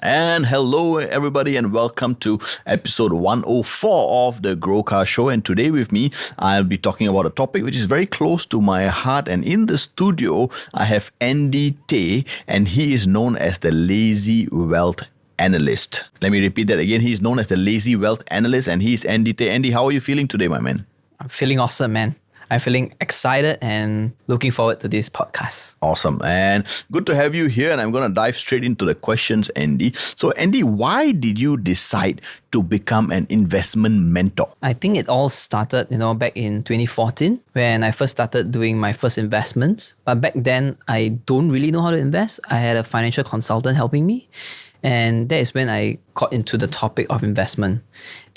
And hello, everybody, and welcome to episode 104 of the GrowCast Show. And today, with me, I'll be talking about a topic which is very close to my heart. And in the studio, I have Andy Tay, and he is known as the Lazy Wealth Analyst. Let me repeat that again. He is known as the Lazy Wealth Analyst, and he is Andy Tay. Andy, how are you feeling today, my man? I'm feeling awesome, man. I'm feeling excited and looking forward to this podcast. Awesome. And good to have you here. And I'm going to dive straight into the questions, Andy. So, Andy, why did you decide to become an investment mentor? I think it all started, back in 2014 when I first started doing my first investments. But back then, I don't really know how to invest. I had a financial consultant helping me. And that is when I got into the topic of investment.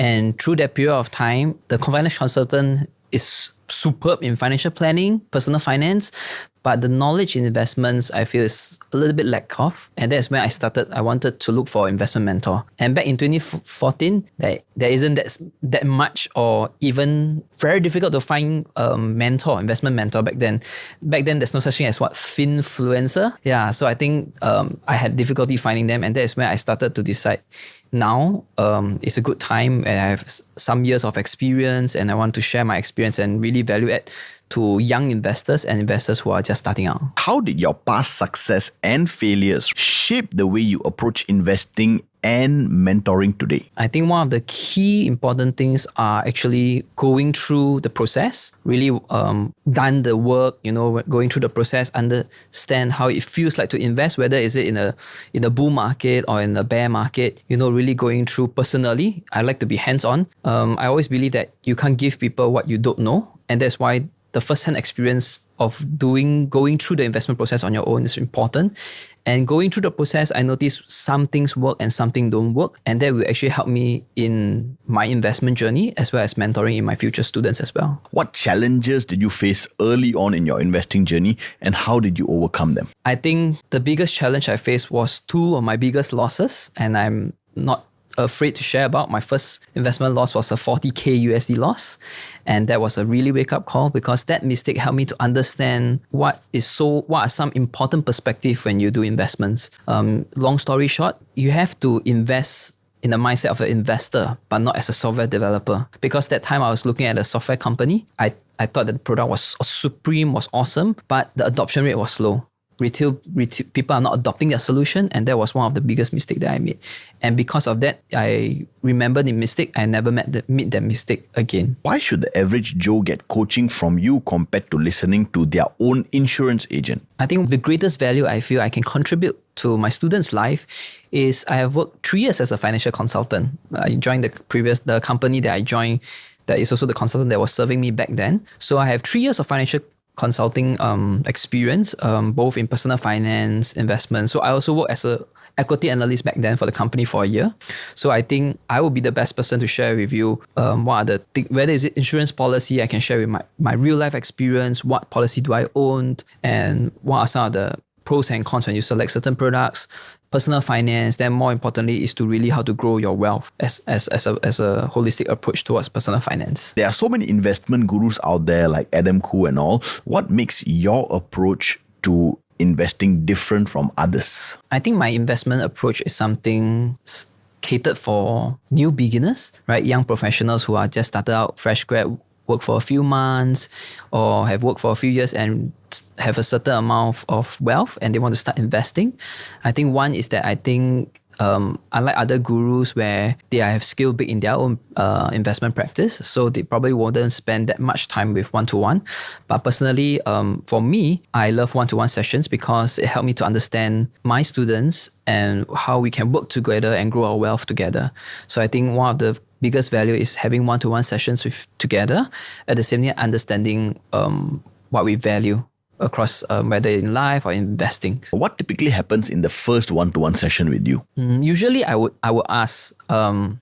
And through that period of time, the financial consultant is superb in financial planning, personal finance, but the knowledge in investments I feel is a little bit lack of. And that's when I wanted to look for an investment mentor. And back in 2014, there isn't that much or even very difficult to find a investment mentor back then. Back then, there's no such thing as finfluencer. Yeah, so I think I had difficulty finding them, and that's when I started to decide now it's a good time, and I have some years of experience, and I want to share my experience and really value add to young investors and investors who are just starting out. How did your past success and failures shape the way you approach investing and mentoring today? I think one of the key important things are actually going through the process, really done the work, going through the process, understand how it feels like to invest, whether is it in a bull market or in a bear market, really going through personally. I like to be hands-on. I always believe that you can't give people what you don't know, and that's why the first-hand experience of going through the investment process on your own is important. And going through the process, I noticed some things work and some things don't work. And that will actually help me in my investment journey as well as mentoring in my future students as well. What challenges did you face early on in your investing journey, and how did you overcome them? I think the biggest challenge I faced was two of my biggest losses, and I'm not afraid to share about. My first investment loss was a 40K USD loss, and that was a really wake-up call because that mistake helped me to understand what are some important perspectives when you do investments. Long story short, you have to invest in the mindset of an investor, but not as a software developer. Because that time I was looking at a software company, I thought that the product was supreme, was awesome, but the adoption rate was low. Retail people are not adopting their solution, and that was one of the biggest mistakes that I made. And because of that, I remember the mistake. I never made that mistake again. Why should the average Joe get coaching from you compared to listening to their own insurance agent? I think the greatest value I feel I can contribute to my students' life is I have worked 3 years as a financial consultant. I joined the company that I joined, that is also the consultant that was serving me back then. So I have 3 years of financial consulting experience, both in personal finance, investment. So I also worked as a equity analyst back then for the company for a year. So I think I will be the best person to share with you whether is it insurance policy, I can share with my real life experience, what policy do I own, and what are some of the pros and cons when you select certain products. Personal finance, then more importantly is to really how to grow your wealth as a holistic approach towards personal finance. There are so many investment gurus out there like Adam Khoo and all. What makes your approach to investing different from others? I think my investment approach is something catered for new beginners, right? Young professionals who are just started out, fresh grad, work for a few months or have worked for a few years and have a certain amount of wealth and they want to start investing. I think one is that I think unlike other gurus where they have skill big in their own investment practice, so they probably wouldn't spend that much time with one-to-one. But personally, for me, I love one-to-one sessions because it helped me to understand my students and how we can work together and grow our wealth together. So I think one of the biggest value is having one-to-one sessions together, at the same time understanding what we value across whether in life or investing. What typically happens in the first one-to-one session with you? Usually I would ask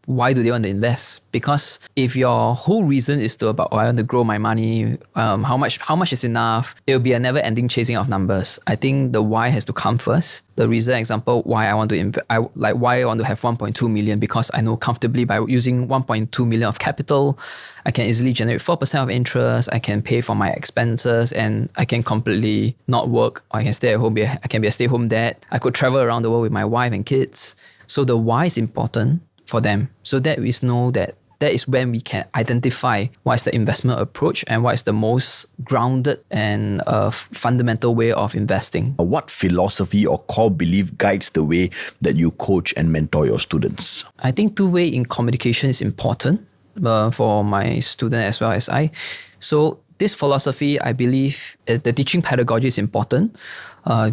why do they want to invest? Because if your whole reason is I want to grow my money, how much is enough, it will be a never-ending chasing of numbers. I think the why has to come first. The reason, example, why I want to why I want to have 1.2 million, because I know comfortably by using 1.2 million of capital, I can easily generate 4% of interest, I can pay for my expenses, and I can completely not work. I can stay at home, I can be a stay-at-home dad. I could travel around the world with my wife and kids. So the why is important for them. So that we know that is when we can identify what is the investment approach and what is the most grounded and fundamental way of investing. What philosophy or core belief guides the way that you coach and mentor your students? I think two-way in communication is important for my student as well as I. So this philosophy, I believe, the teaching pedagogy is important.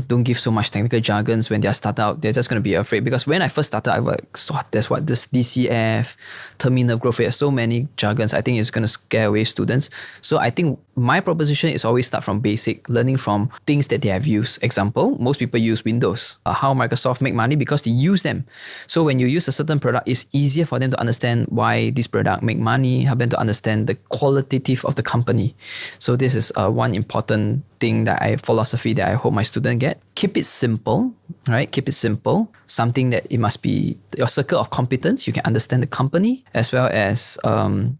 Don't give so much technical jargons when they are started out. They're just going to be afraid. Because when I first started, I was like, so there's this DCF, terminal growth rate, so many jargons. I think it's going to scare away students. So I think my proposition is always start from basic, learning from things that they have used. Example, most people use Windows. How Microsoft make money? Because they use them. So when you use a certain product, it's easier for them to understand why this product make money, help them to understand the qualitative of the company. So this is one important thing philosophy that I hope my student get. Keep it simple, right? Keep it simple. Something that it must be your circle of competence. You can understand the company, as well as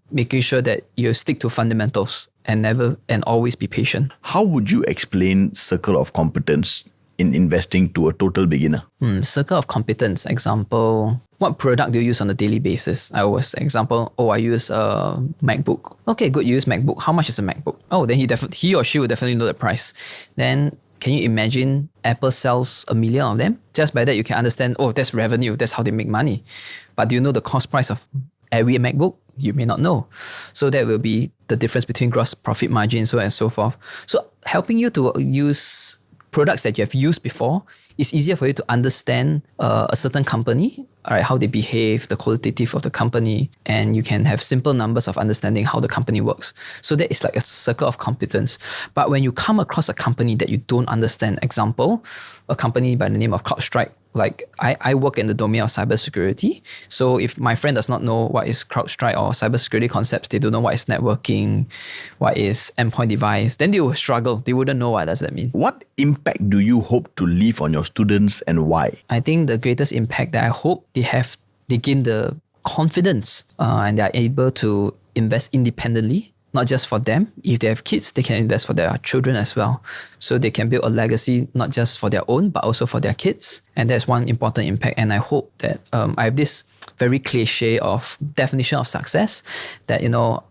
making sure that you stick to fundamentals and always be patient. How would you explain circle of competence in investing to a total beginner? Circle of competence, example, what product do you use on a daily basis? I use a MacBook. Okay, good, you use MacBook. How much is a MacBook? Oh, then he or she will definitely know the price. Then can you imagine Apple sells 1 million of them? Just by that, you can understand, that's revenue. That's how they make money. But do you know the cost price of every MacBook? You may not know. So that will be the difference between gross profit margin, so on and so forth. So helping you to use products that you have used before, it's easier for you to understand a certain company, all right, how they behave, the qualitative of the company, and you can have simple numbers of understanding how the company works. So that is like a circle of competence. But when you come across a company that you don't understand, example, a company by the name of CrowdStrike, like I work in the domain of cybersecurity. So if my friend does not know what is CrowdStrike or cybersecurity concepts, they don't know what is networking, what is endpoint device, then they will struggle. They wouldn't know what does that mean. What impact do you hope to leave on your students and why? I think the greatest impact that I hope they gain the confidence and they are able to invest independently. Not just for them. If they have kids, they can invest for their children as well. So they can build a legacy, not just for their own, but also for their kids. And that's one important impact. And I hope that I have this very cliche of definition of success that,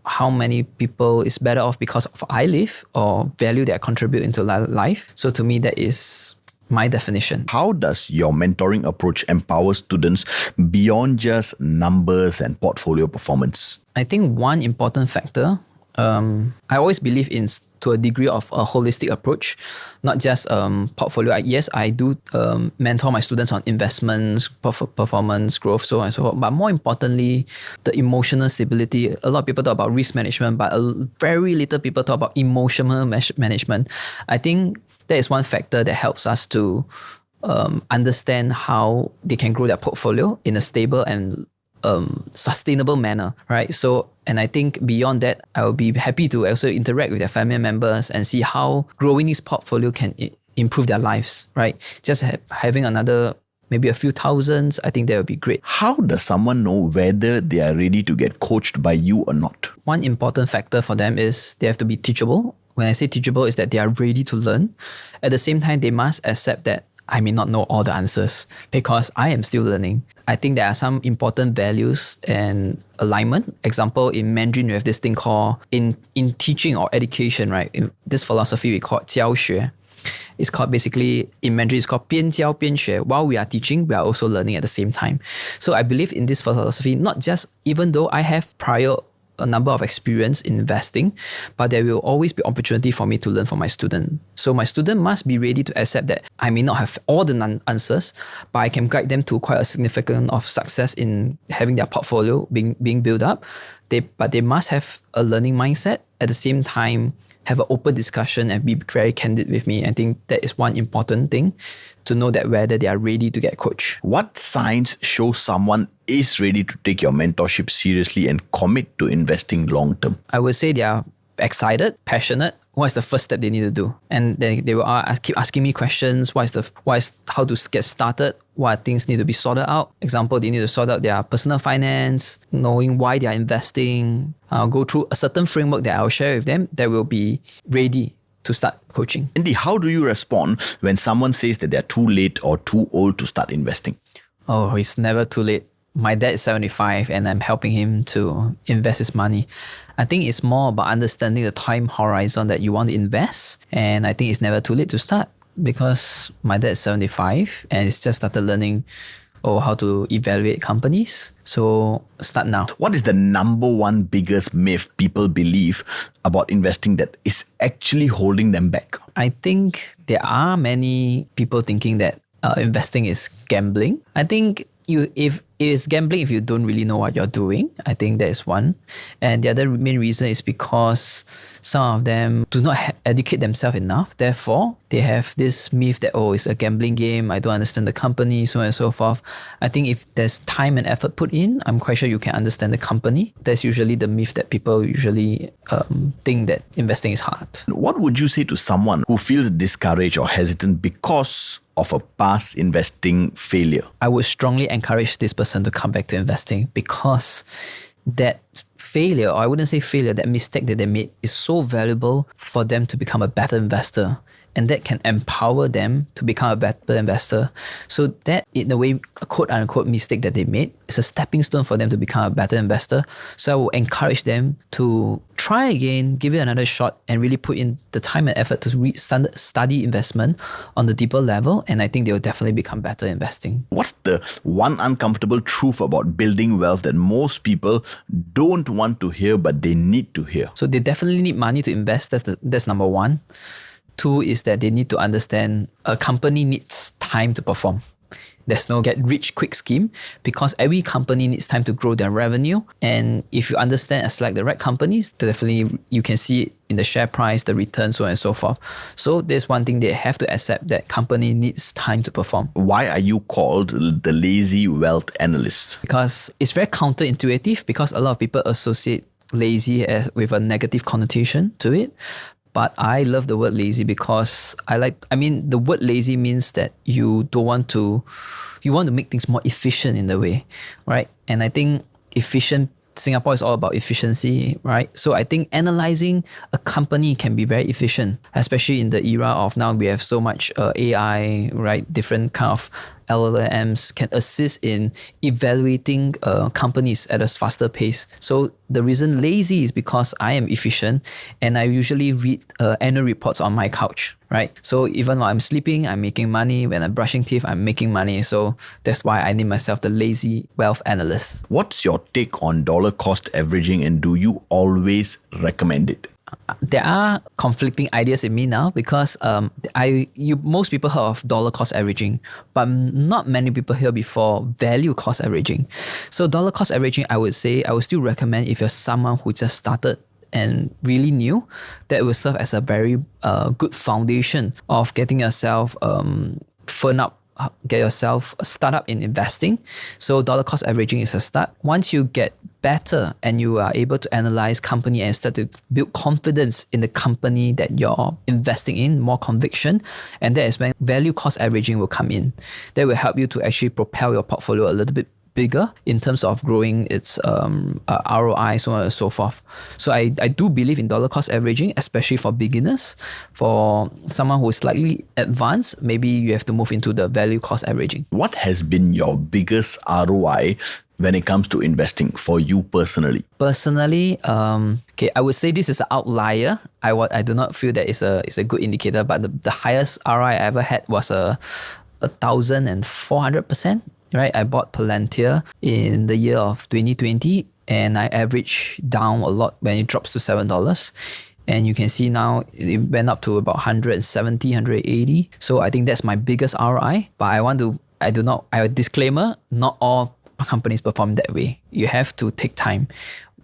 how many people is better off because of I live or value that I contribute into life. So to me, that is my definition. How does your mentoring approach empower students beyond just numbers and portfolio performance? I think one important factor, I always believe in to a degree of a holistic approach, not just portfolio. Yes, I do mentor my students on investments, performance, growth, so on and so forth. But more importantly, the emotional stability. A lot of people talk about risk management, but very little people talk about emotional management. I think that is one factor that helps us to understand how they can grow their portfolio in a stable and sustainable manner, right? So, and I think beyond that, I will be happy to also interact with their family members and see how growing this portfolio can improve their lives, right? Just having another, maybe a few thousands, I think that would be great. How does someone know whether they are ready to get coached by you or not? One important factor for them is they have to be teachable. When I say teachable, is that they are ready to learn. At the same time, they must accept that I may not know all the answers because I am still learning. I think there are some important values and alignment. Example, in Mandarin, we have this thing called, in teaching or education, right? In this philosophy we call 教学. It's called basically, in Mandarin, it's called 边教边学. While we are teaching, we are also learning at the same time. So I believe in this philosophy, not just, even though I have a number of experience in investing, but there will always be opportunity for me to learn from my student. So my student must be ready to accept that I may not have all the answers, but I can guide them to quite a significant of success in having their portfolio being built up. But they must have a learning mindset. At the same time, have an open discussion and be very candid with me. I think that is one important thing to know that whether they are ready to get coached. What signs show someone is ready to take your mentorship seriously and commit to investing long term? I would say they are excited, passionate. What is the first step they need to do? And they will keep asking me questions. How to get started? What things need to be sorted out? Example, they need to sort out their personal finance, knowing why they are investing. Go through a certain framework that I'll share with them that will be ready to start coaching. Andy, how do you respond when someone says that they're too late or too old to start investing? Oh, it's never too late. My dad is 75 and I'm helping him to invest his money. I think it's more about understanding the time horizon that you want to invest. And I think it's never too late to start because my dad is 75 and he's just started learning how to evaluate companies. So start now. What is the number one biggest myth people believe about investing that is actually holding them back? I think there are many people thinking that investing is gambling. I think if it's gambling if you don't really know what you're doing. I think that is one. And the other main reason is because some of them do not educate themselves enough. Therefore, they have this myth that, it's a gambling game. I don't understand the company, so on and so forth. I think if there's time and effort put in, I'm quite sure you can understand the company. That's usually the myth that people usually think that investing is hard. What would you say to someone who feels discouraged or hesitant because of a past investing failure? I would strongly encourage this person to come back to investing because that failure, or I wouldn't say failure, that mistake that they made is so valuable for them to become a better investor. And that can empower them to become a better investor. So that, in a way, a quote-unquote mistake that they made is a stepping stone for them to become a better investor. So I will encourage them to try again, give it another shot, and really put in the time and effort to study investment on the deeper level. And I think they will definitely become better investing. What's the one uncomfortable truth about building wealth that most people don't want to hear, but they need to hear? So they definitely need money to invest. That's number one. Two is that they need to understand a company needs time to perform. There's no get rich quick scheme because every company needs time to grow their revenue. And if you understand and select the right companies, definitely you can see it in the share price, the returns, so on and so forth. So there's one thing they have to accept, that company needs time to perform. Why are you called the Lazy Wealth Analyst? Because it's very counterintuitive, because a lot of people associate lazy with a negative connotation to it. But I love the word lazy because the word lazy means that you want to make things more efficient in the way, right? And I think Singapore is all about efficiency, right? So I think analyzing a company can be very efficient, especially in the era of now we have so much AI, right? Different kind of LLMs can assist in evaluating companies at a faster pace. So the reason lazy is because I am efficient and I usually read annual reports on my couch, right? So even while I'm sleeping, I'm making money. When I'm brushing teeth, I'm making money. So that's why I name myself the Lazy Wealth Analyst. What's your take on dollar cost averaging, and do you always recommend it? There are conflicting ideas in me now because most people heard of dollar cost averaging, but not many people heard before value cost averaging. So dollar cost averaging, I would still recommend if you're someone who just started and really new. That will serve as a very good foundation of getting yourself firm up. Get yourself a startup in investing. So dollar cost averaging is a start. Once you get better and you are able to analyze company and start to build confidence in the company that you're investing in, more conviction, and that is when value cost averaging will come in. That will help you to actually propel your portfolio a little bit bigger in terms of growing its ROI, so on and so forth. So I do believe in dollar cost averaging, especially for beginners. For someone who is slightly advanced, maybe you have to move into the value cost averaging. What has been your biggest ROI when it comes to investing for you personally? Personally, I would say this is an outlier. I do not feel that it's a good indicator, but the highest ROI I ever had was 1,400%. Right, I bought Palantir in the year of 2020 and I averaged down a lot when it drops to $7. And you can see now it went up to about 170, 180. So I think that's my biggest ROI. But disclaimer, not all companies perform that way. You have to take time.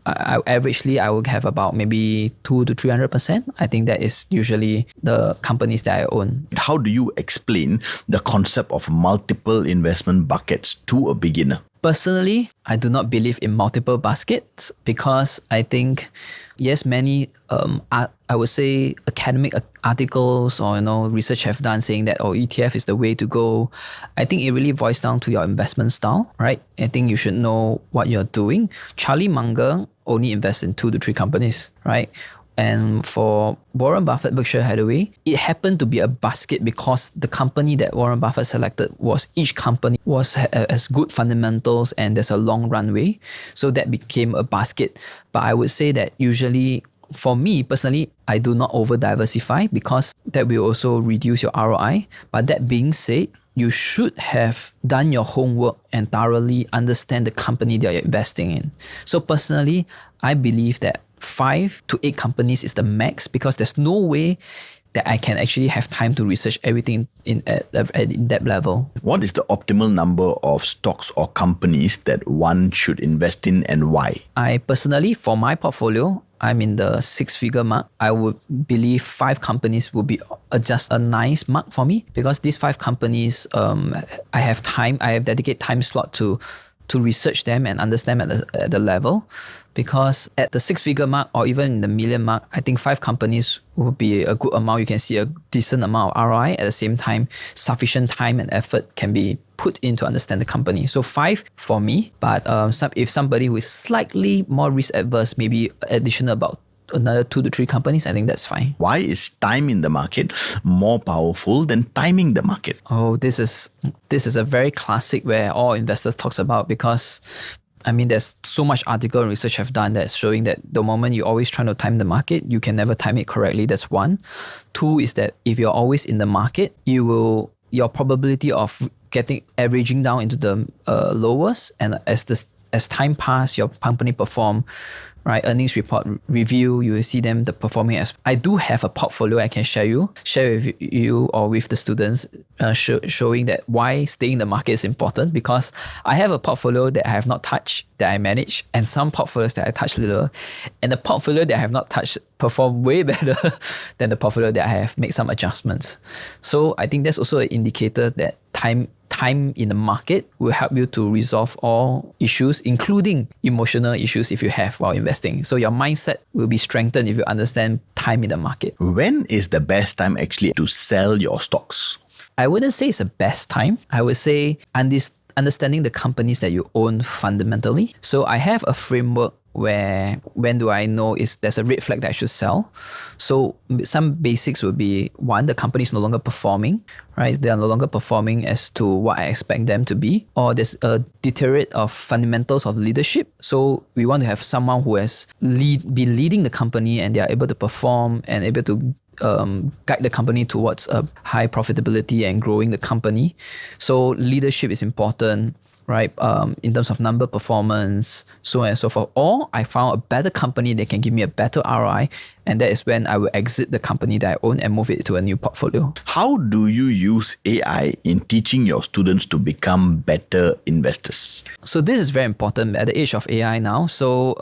Averagely, I would have about maybe 200 to 300%. I think that is usually the companies that I own. How do you explain the concept of multiple investment buckets to a beginner? Personally, I do not believe in multiple baskets because I think, yes, many I would say academic articles or research have done saying that ETF is the way to go. I think it really boils down to your investment style, right? I think you should know what you're doing. Charlie Munger only invests in 2 to 3 companies, right? And for Warren Buffett, Berkshire Hathaway, it happened to be a basket because the company that Warren Buffett selected each company has good fundamentals and there's a long runway. So that became a basket. But I would say that usually, for me personally, I do not over diversify because that will also reduce your ROI. But that being said, you should have done your homework and thoroughly understand the company that you're investing in. So personally, I believe that 5 to 8 companies is the max because there's no way that I can actually have time to research everything at that level. What is the optimal number of stocks or companies that one should invest in and why? I personally, for my portfolio, I'm in the 6-figure mark. I would believe 5 companies would be just a nice mark for me because these 5 companies, I have dedicated time slot to research them and understand at the level. Because at the 6-figure mark or even in the million mark, I think 5 companies will be a good amount. You can see a decent amount of ROI. At the same time, sufficient time and effort can be put in to understand the company. So 5 for me, but if somebody who is slightly more risk adverse, maybe additional about another 2 to 3 companies, I think that's fine. Why is time in the market more powerful than timing the market? Oh, this is a very classic where all investors talks about because there's so much article and research I've done that's showing that the moment you're always trying to time the market, you can never time it correctly. That's 1. 2 is that if you're always in the market, your probability of averaging down into the lowest, and as time passes, your company perform, right? Earnings report review, you will see them performing as. I do have a portfolio I can share with you or with the students, showing that why staying in the market is important because I have a portfolio that I have not touched that I manage and some portfolios that I touch little, and the portfolio that I have not touched perform way better than the portfolio that I have made some adjustments. So I think that's also an indicator that time in the market will help you to resolve all issues, including emotional issues if you have while investing. So your mindset will be strengthened if you understand time in the market. When is the best time actually to sell your stocks? I wouldn't say it's the best time. I would say understanding the companies that you own fundamentally. So I have a framework where when do I know there's a red flag that I should sell. So some basics would be 1, the company is no longer performing, right? They are no longer performing as to what I expect them to be, or there's a deteriorate of fundamentals of leadership. So we want to have someone who has been leading the company and they are able to perform and able to guide the company towards a high profitability and growing the company. So leadership is important, right? In terms of number performance, so on and so forth. Or I found a better company that can give me a better ROI, and that is when I will exit the company that I own and move it to a new portfolio. How do you use AI in teaching your students to become better investors? So this is very important at the age of AI now. So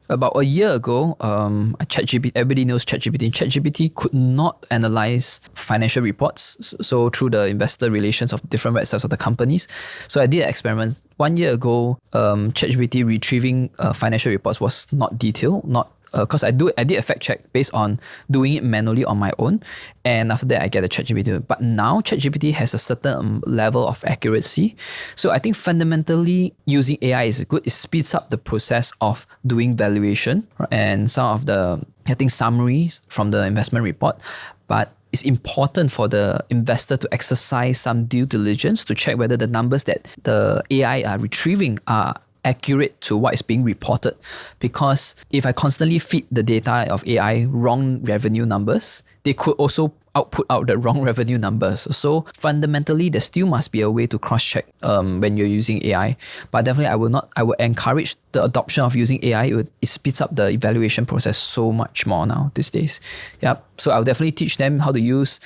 about a year ago, ChatGPT, everybody knows ChatGPT. ChatGPT could not analyze financial reports. So through the investor relations of different websites of the companies. So I did an experiment. 1 year ago, ChatGPT retrieving financial reports was not detailed, because I did a fact check based on doing it manually on my own, and after that I get a ChatGPT. But now ChatGPT has a certain level of accuracy. So I think fundamentally using AI is good. It speeds up the process of doing valuation and some of the summaries from the investment report. But it's important for the investor to exercise some due diligence to check whether the numbers that the AI are retrieving are accurate to what is being reported. Because if I constantly feed the data of AI wrong revenue numbers, they could also output out the wrong revenue numbers. So fundamentally, there still must be a way to cross-check when you're using AI. But definitely, I will encourage the adoption of using AI. It speeds up the evaluation process so much more now these days. Yep. So I'll definitely teach them how to use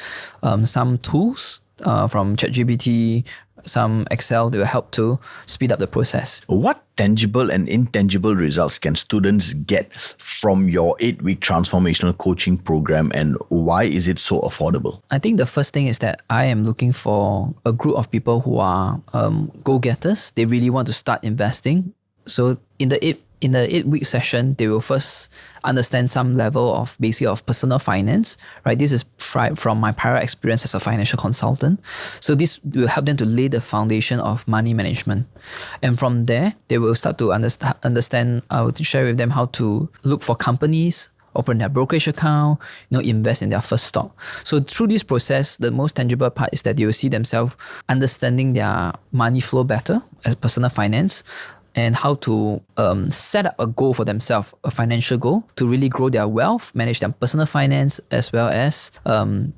some tools from ChatGPT, some Excel that will help to speed up the process. What tangible and intangible results can students get from your 8-week transformational coaching program, and why is it so affordable? I think the first thing is that I am looking for a group of people who are go-getters. They really want to start investing. So in the 8-week session, they will first understand some level of personal finance, right? This is from my prior experience as a financial consultant. So this will help them to lay the foundation of money management. And from there, they will start to understand, I will share with them how to look for companies open their brokerage account, invest in their first stock. So through this process, the most tangible part is that they will see themselves understanding their money flow better as personal finance, and how to set up a goal for themselves, a financial goal, to really grow their wealth, manage their personal finance, as well as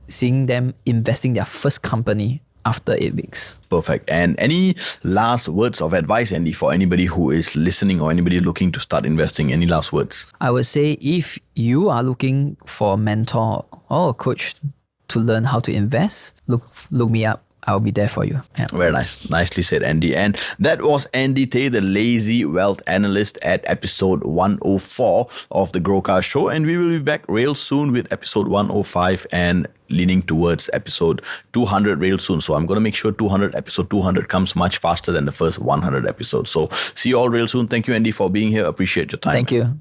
seeing them investing their first company after 8 weeks. Perfect. And any last words of advice, Andy, for anybody who is listening or anybody looking to start investing? Any last words? I would say if you are looking for a mentor or a coach to learn how to invest, look me up. I'll be there for you. Yeah. Very nice. Nicely said, Andy. And that was Andy Tay, the Lazy Wealth Analyst, at episode 104 of the GrowCast Show. And we will be back real soon with episode 105 and leaning towards episode 200 real soon. So I'm going to make sure episode 200 comes much faster than the first 100 episodes. So see you all real soon. Thank you, Andy, for being here. Appreciate your time. Thank you.